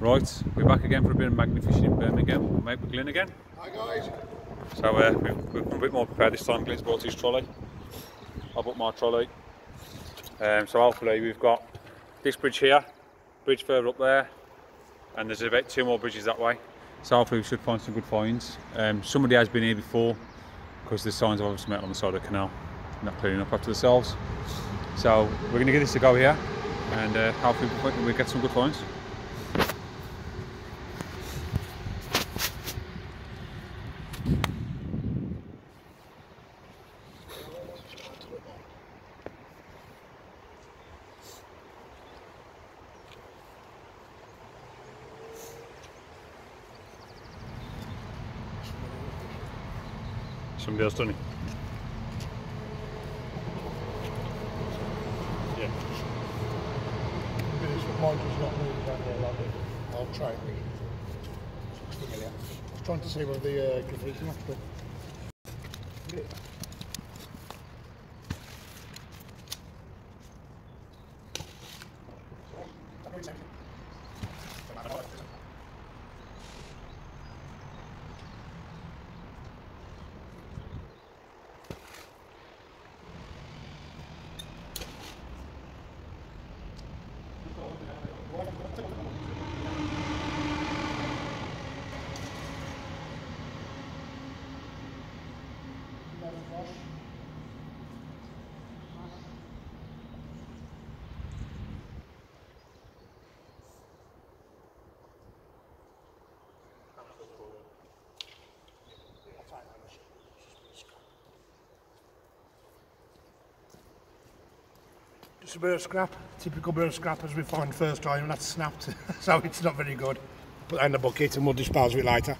Right, we're back again for a bit of magnet fishing in Birmingham. Mate, with Glyn again. Hi guys. So we've come a bit more prepared this time. Glyn's brought his trolley. I brought my trolley. So hopefully we've got this bridge here, bridge further up there, and there's about 2 more bridges that way. So hopefully we should find some good finds. Somebody has been here before because there's signs of obviously metal on the side of the canal, not clearing up after themselves. So we're going to give this a go here, and hopefully we get some good finds. Somebody else done it? Yeah. Mine does not move down there like it. I'll try it. Looks familiar. I was trying to see where the graffiti left it. Just a bit of scrap, typical bit of scrap as we find first time, and that's snapped, so it's not very good. Put that in the bucket and we'll dispose of it later.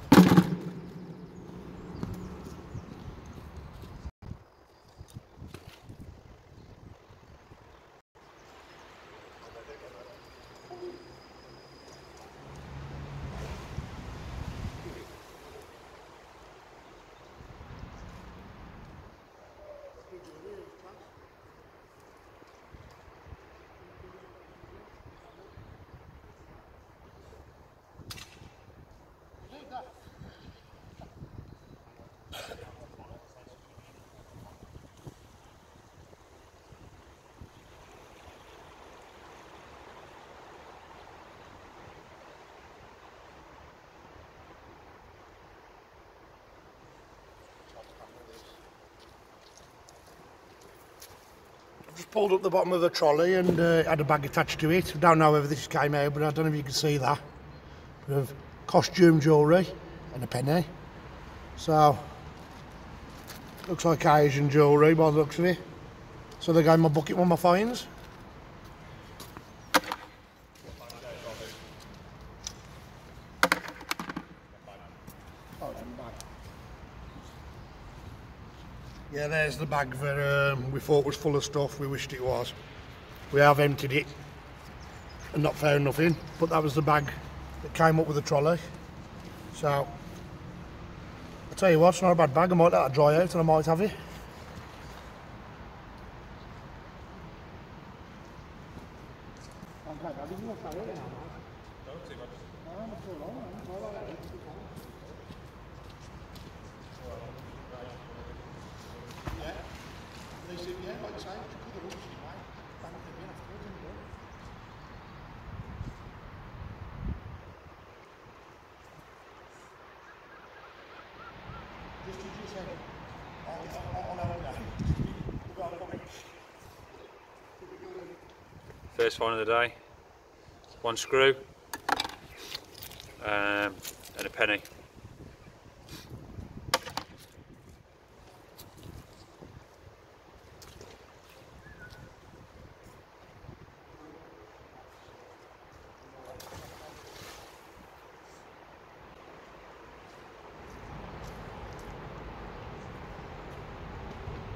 Just pulled up the bottom of the trolley and had a bag attached to it. I don't know whether this came out, but I don't know if you can see that. Bit of costume jewellery and a penny. So, looks like Asian jewellery by the looks of it. So they gave my bucket one of my finds. Yeah, there's the bag that we thought was full of stuff. We wished it was. We have emptied it and not found nothing, but that was the bag that came up with the trolley. So, I'll tell you what, it's not a bad bag. I might let it dry out and I might have it. First find of the day, 1 screw and a penny.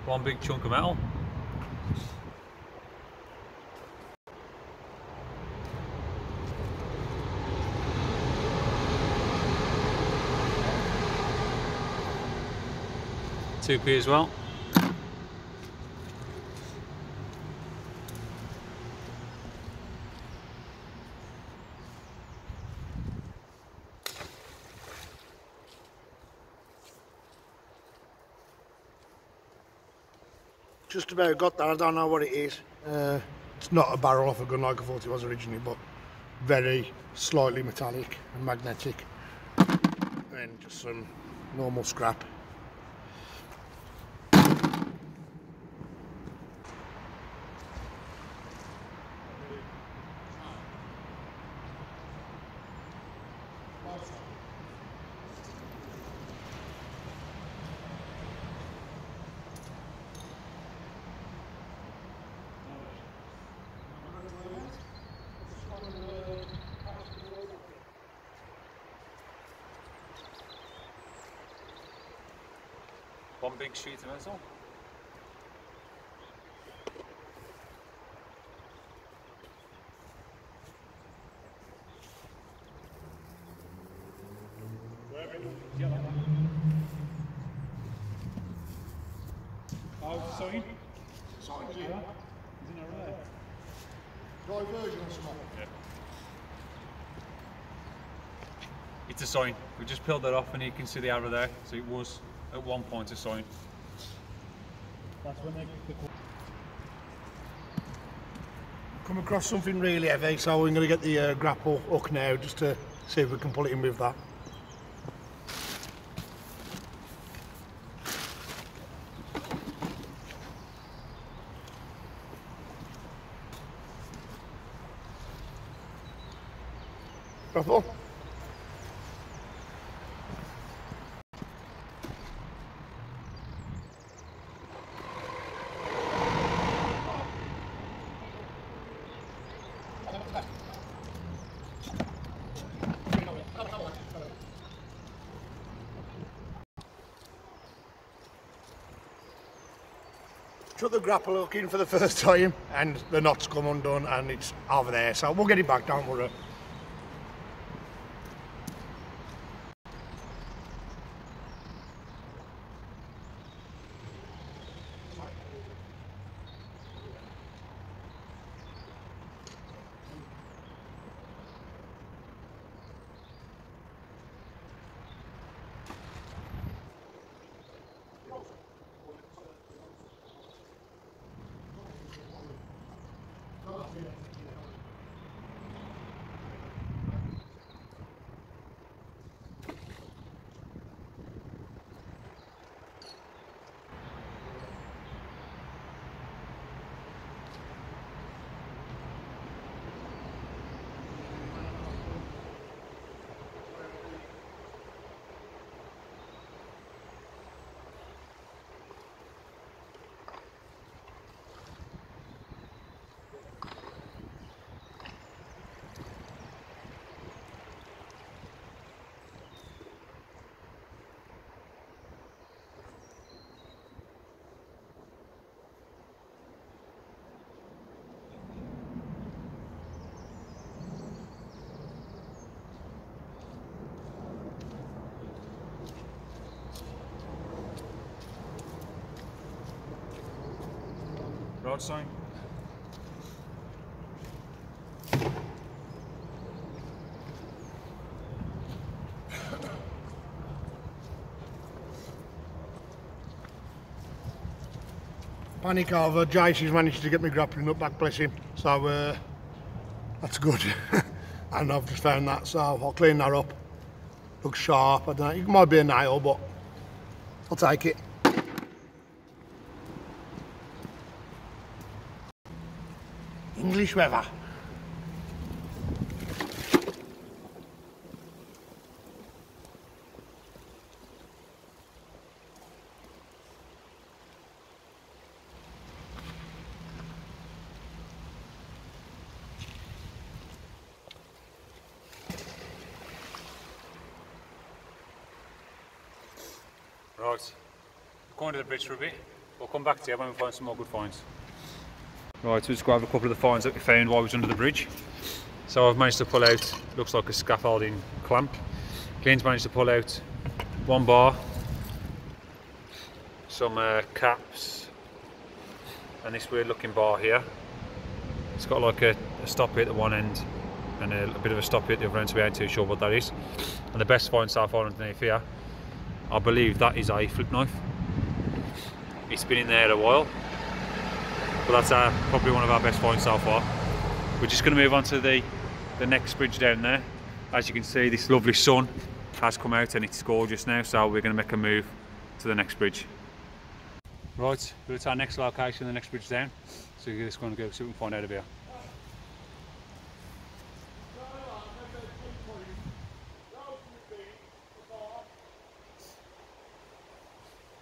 One big chunk of metal. £2p as well. Just about got that. I don't know what it is. It's not a barrel off a gun like I thought it was originally, but very slightly metallic and magnetic. And just some normal scrap. One big sheet of metal. Oh, sorry? Sorry, Isn't it right? Diversion or something. Yeah. It's a sign. We just peeled that off and you can see the arrow there. So it was at one point a sign. That's when they come across something really heavy, so we're going to get the grapple hook now just to see if we can pull it in with that. Grapple. Took the grapple hook in for the first time and the knot's come undone and it's over there, so we'll get it back, don't worry. Road sign. Panic over, Jason's managed to get me grappling up back, bless him, so that's good. And I've just found that, so I'll clean that up. Looks sharp, I don't know, it might be a nail, but I'll take it. English weather. Right, going to the bridge for a bit. We'll come back to you when we find some more good finds. Right, so let's go have a couple of the finds that we found while we was under the bridge. So I've managed to pull out, looks like a scaffolding clamp. Glenn's managed to pull out one bar, some caps, and this weird looking bar here. It's got like a stop here at the one end and a bit of a stop here at the other end, so we ain't too sure what that is. And the best find so far underneath here, I believe that is a flip knife. It's been in there a while. but that's probably one of our best finds so far. We're just going to move on to the next bridge down there. As you can see, this lovely sun has come out and it's gorgeous now, so we're going to make a move to the next bridge. Right, we're at our next location, the next bridge down, so we're just going to go see what we can find out of here.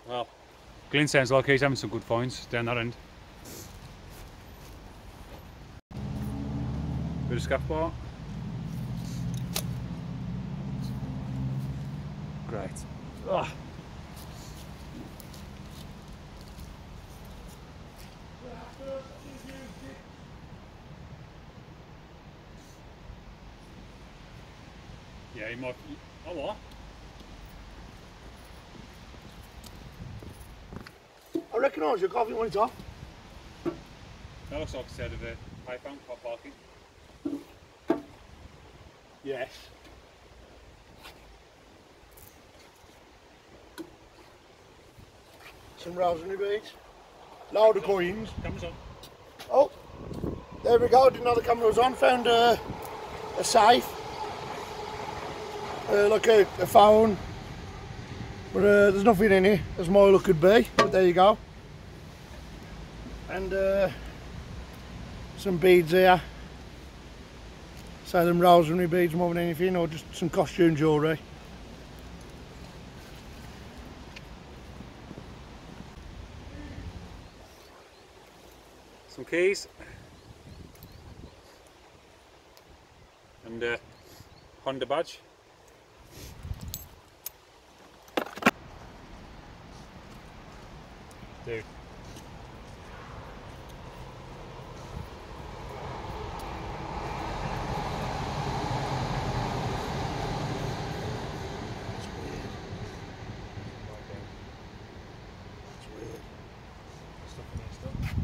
Well, Glyn sounds like he's having some good finds down that end. Bit of scuff bar. Great. Ugh. Yeah, you might. Oh, what? I recognise your coffee when it's off. That looks like a set of a payphone car parking. Yes. Some rosemary beads. Load of coins. Camera's on. Oh, there we go. Didn't know the camera was on. Found a safe. Like a phone. But there's nothing in here, as my luck could be. But there you go. And some beads here. So them rosemary beads more than anything, or just some costume jewellery. Some keys. And a Honda badge. Dude.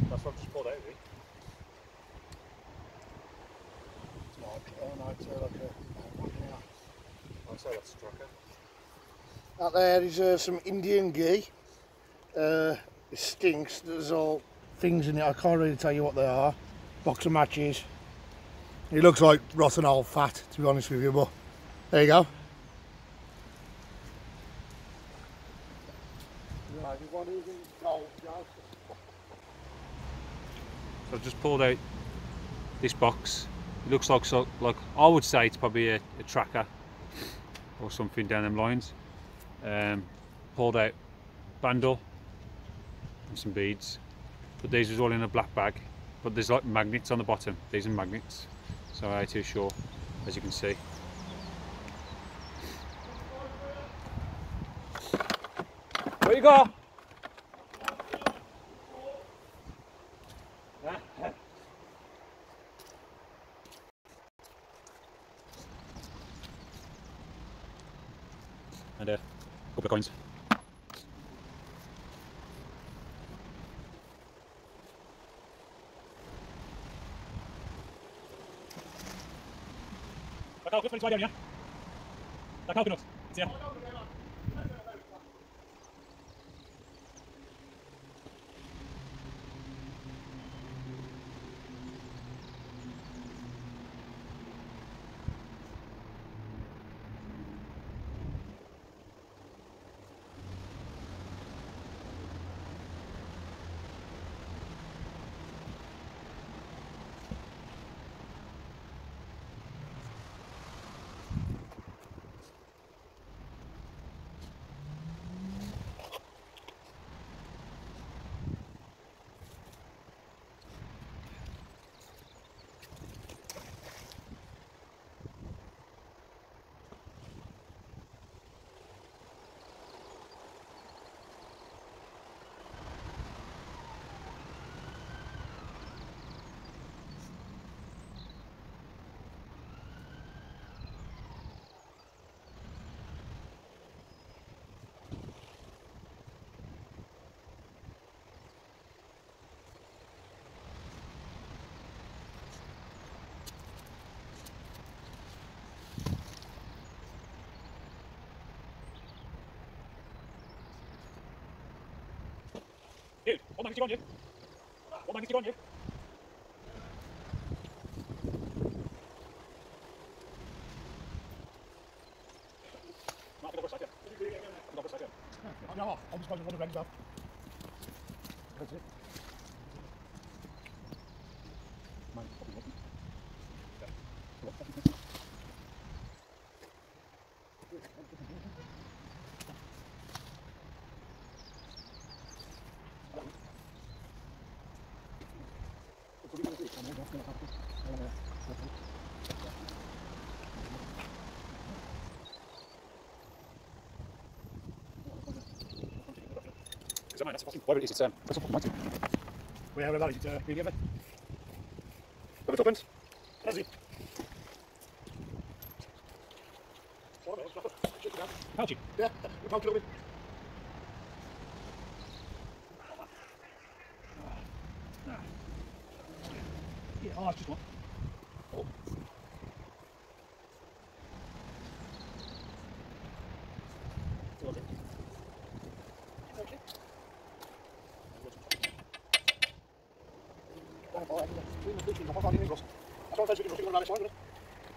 That's what I've just pulled out, really. It's like I'd say that's a tracker. out there is some Indian ghee. It stinks. There's all things in it. I can't really tell you what they are. Box of matches. It looks like rotten old fat, to be honest with you, but there you go. Right, you want anything gold, Joe? So I've just pulled out this box. It looks like I would say it's probably a tracker or something down them lines. Pulled out bandle and some beads, but these was all in a black bag. But there's like magnets on the bottom. These are magnets, so I ain't too sure, as you can see. Where you go? And a couple of coins. Tack out, it's right down here. Tack out, it's here. Dude, hold on, get you on, dude. Hold on, get you on you. No, I'm just going to run the regs off. That's it. Whatever it is, it's that's up mighty. We have a lot of really of it. Look at opens. How's he? How'd you? Yeah, we found a little bit. Yeah, oh, it's just one. Oh. Okay.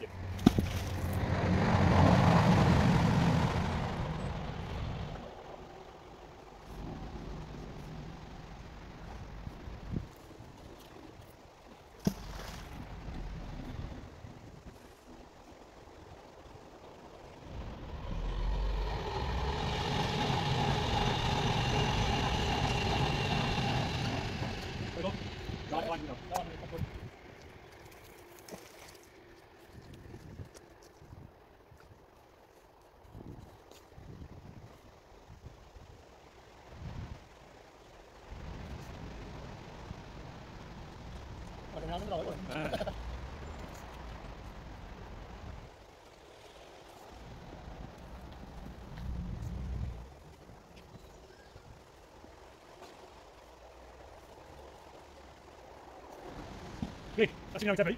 Yeah. Hey, that's you know it's heavy.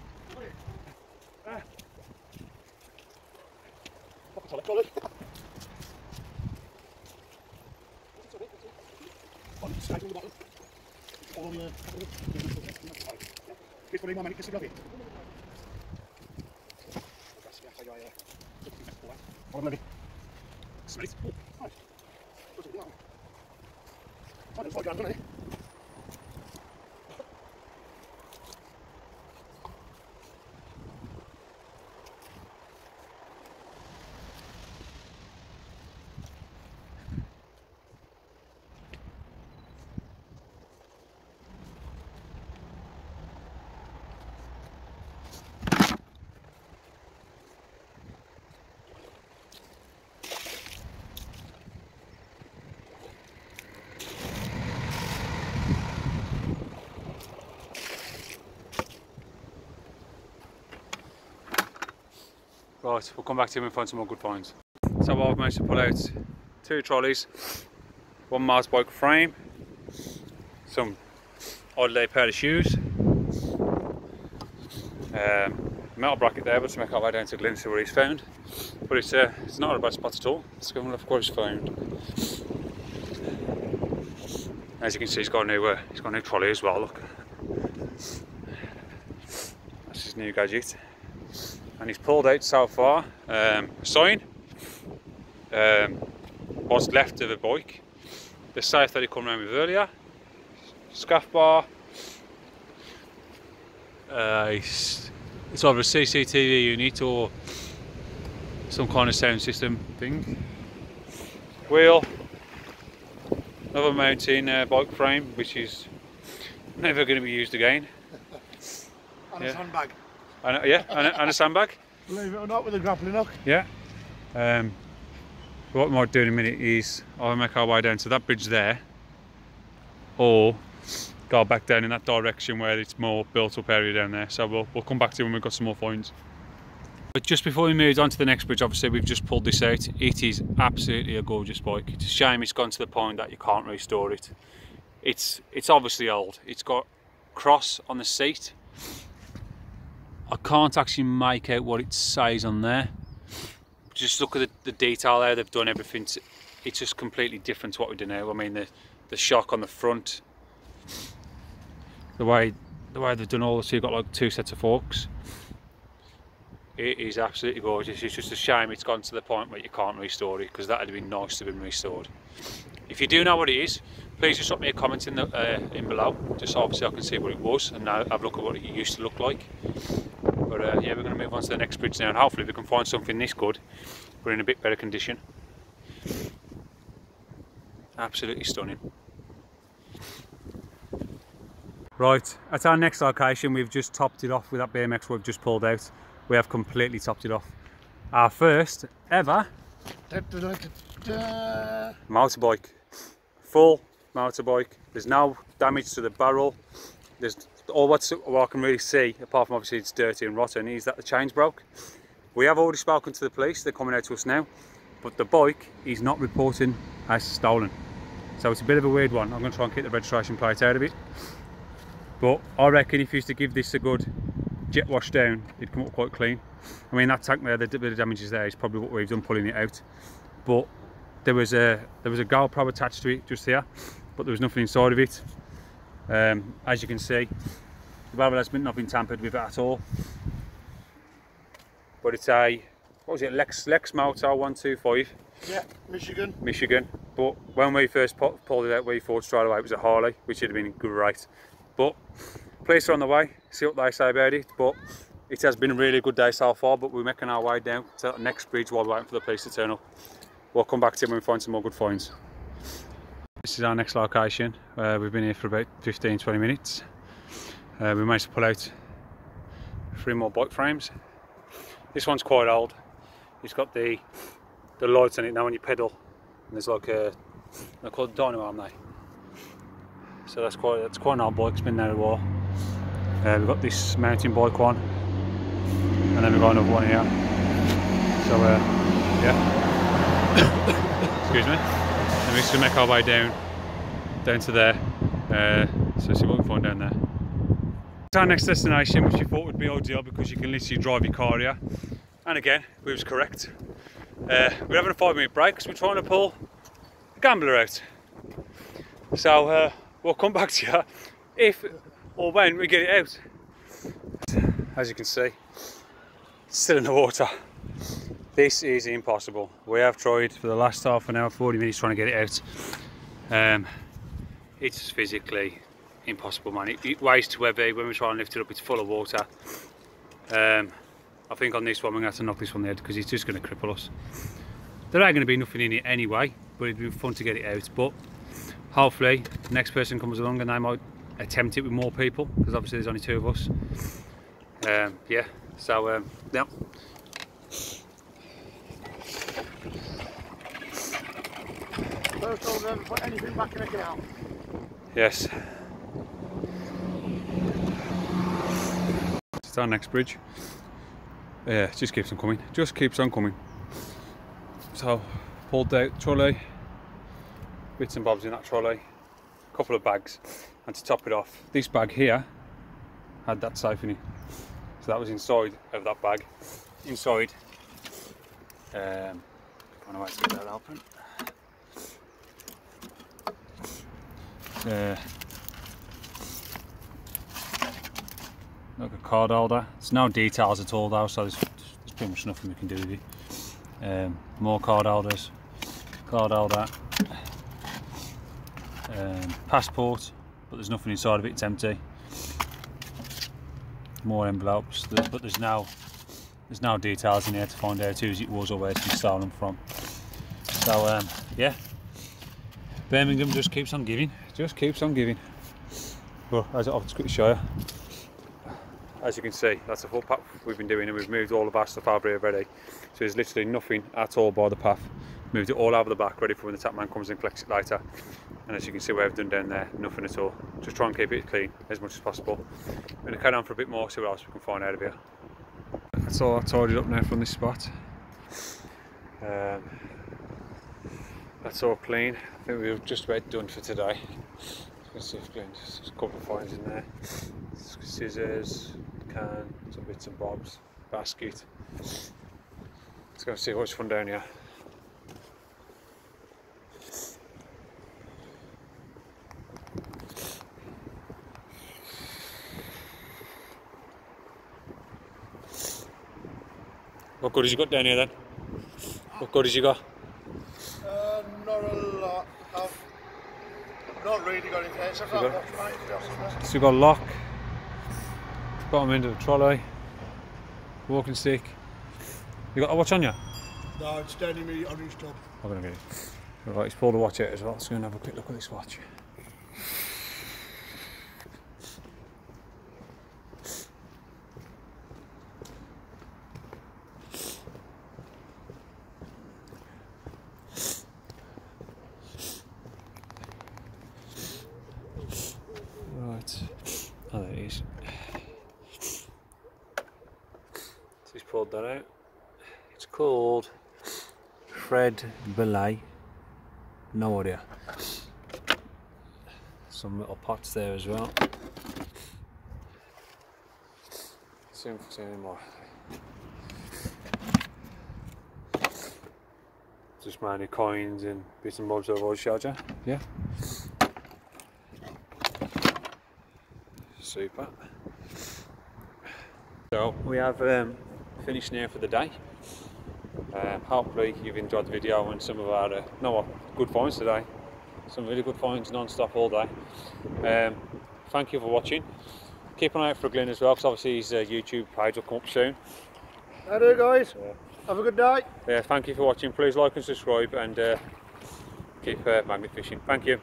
Right, we'll come back to him and find some more good finds. So I've managed to pull out 2 trolleys, 1 motorbike frame, some odd pair of shoes, metal bracket there, but to make our way down to Glyn to see what he's found. But it's not a bad spot at all. Let's go and look what he's found. As you can see, he's got a new trolley as well. Look, that's his new gadget. And he's pulled out so far a sign, what's left of a bike, the safe that he come around with earlier, scaff bar, it's either a CCTV unit or some kind of sound system thing, wheel, another mountain bike frame which is never going to be used again, And a sandbag. And a sandbag. Believe it or not, with a grappling hook. Yeah. What we might do in a minute is I'll make our way down to that bridge there, or go back down in that direction where it's more built up area down there. So we'll come back to you when we've got some more finds. But just before we moved on to the next bridge, obviously we've just pulled this out. It is absolutely a gorgeous bike. It's a shame it's gone to the point that you can't restore it. It's obviously old. It's got cross on the seat. I can't actually make out what it says on there. Just look at the detail there. They've done everything. It's just completely different to what we do now. I mean, the shock on the front the way they've done all this. So you've got like 2 sets of forks. It is absolutely gorgeous. It's just a shame it's gone to the point where you can't restore it, because that would have been nice to have been restored. If you do know what it is, please just drop me a comment in below, just so obviously I can see what it was and now have a look at what it used to look like. But yeah, we're going to move on to the next bridge now, and hopefully we can find something this good but in a bit better condition. Absolutely stunning. Right, at our next location, we've just topped it off with that BMX we've just pulled out. We have completely topped it off. Our first ever motorbike. Full motorbike. There's no damage to the barrel. There's all what I can really see, apart from obviously it's dirty and rotten, is that the chains broke. We have already spoken to the police, they're coming out to us now, but the bike is not reporting as stolen. So it's a bit of a weird one. I'm going to try and keep the registration plate out of it. But I reckon if you used to give this a good jet wash down, it'd come up quite clean. I mean, that tank there, the bit of damage is there, is probably what we've done pulling it out. But there was a GoPro attached to it just here, but there was nothing inside of it. As you can see, the barrel has not been tampered with at all. But it's a, what was it, Lex Moto 125. Yeah, Michigan. Michigan. But when we first pulled it out, we thought straight away it was a Harley, which would have been great. But police are on the way, see what they say about it. But it has been a really good day so far, but we're making our way down to the next bridge while we're waiting for the police to turn up. We'll come back to it when we find some more good finds. This is our next location. We've been here for about 15-20 minutes. We managed to pull out 3 more bike frames. This one's quite old. It's got the lights on it now when you pedal. And there's like a, they're called dynamo, aren't they? So that's quite an old bike. It's been there a while. We've got this mountain bike one, and then we've got another one here. So yeah. Excuse me. And we're just gonna make our way down to there. So see what we can find down there. It's our next destination, which we thought would be ideal because you can literally drive your car here. And again, we was correct. We're having a 5-minute break because we're trying to pull a gambler out. So we'll come back to you if or when we get it out. As you can see, it's still in the water. This is impossible. We have tried for the last half an hour, 40 minutes trying to get it out. It's physically impossible, man. It weighs too heavy. When we try and lift it up, it's full of water. I think on this one we're going to have to knock this on the head because it's just going to cripple us. There ain't going to be nothing in it anyway, but it'd be fun to get it out. But hopefully the next person comes along and they might attempt it with more people, because obviously there's only 2 of us. Yeah, so yeah. First of all, never put anything back in the canal. Yes. It's our next bridge. Yeah, it just keeps on coming. Just keeps on coming. So, pulled out trolley, bits and bobs in that trolley, a couple of bags, and to top it off, this bag here had that safe in it. So that was inside of that bag. Inside, find a way to get that open. Like a card holder. There's no details at all though, so there's pretty much nothing we can do with it. More card holders, card holder, passport, but there's nothing inside of it, it's empty. More envelopes, but there's no details in here to find out whose it was or where it's been stolen from. So yeah, Birmingham just keeps on giving, just keeps on giving. But as I'll just quickly show you, as you can see, that's a footpath we've been doing, and we've moved all of our stuff over here already. So there's literally nothing at all by the path. Moved it all over the back, ready for when the tap man comes and collects it later. And as you can see, what I've done down there, nothing at all. Just try and keep it clean as much as possible. I'm going to carry on for a bit more, see what else we can find out of here. That's all tidied up now from this spot. That's all clean. I think we're just about done for today. Let's see if there's a couple of finds in there. Scissors, can, some bits and bobs, basket. Let's go see what's fun down here. What good has you got down here then? What good has you got? Not a lot. I've not really got anything. It's just like watch, mate. So you've got a lock, bottom end of the trolley, walking stick. You got a watch on you? No, it's down in me on his tub. I'm going to get it. Right, he's pulled the watch out as well, so we're going to have a quick look at this watch. Right, oh there it is. So he's pulled that out. It's called Fred Belay. No idea. Some little pots there as well. See if we see any more. Just mainly coins and bits and bobs of oil charger. Yeah. Super. So we have finished now for the day. Hopefully you've enjoyed the video and some of our good finds today. Some really good finds non-stop all day. Thank you for watching. Keep an eye out for Glyn as well, because obviously his YouTube page will come up soon. How do guys? Have a good day. Yeah, thank you for watching. Please like and subscribe and keep magnet fishing. Thank you.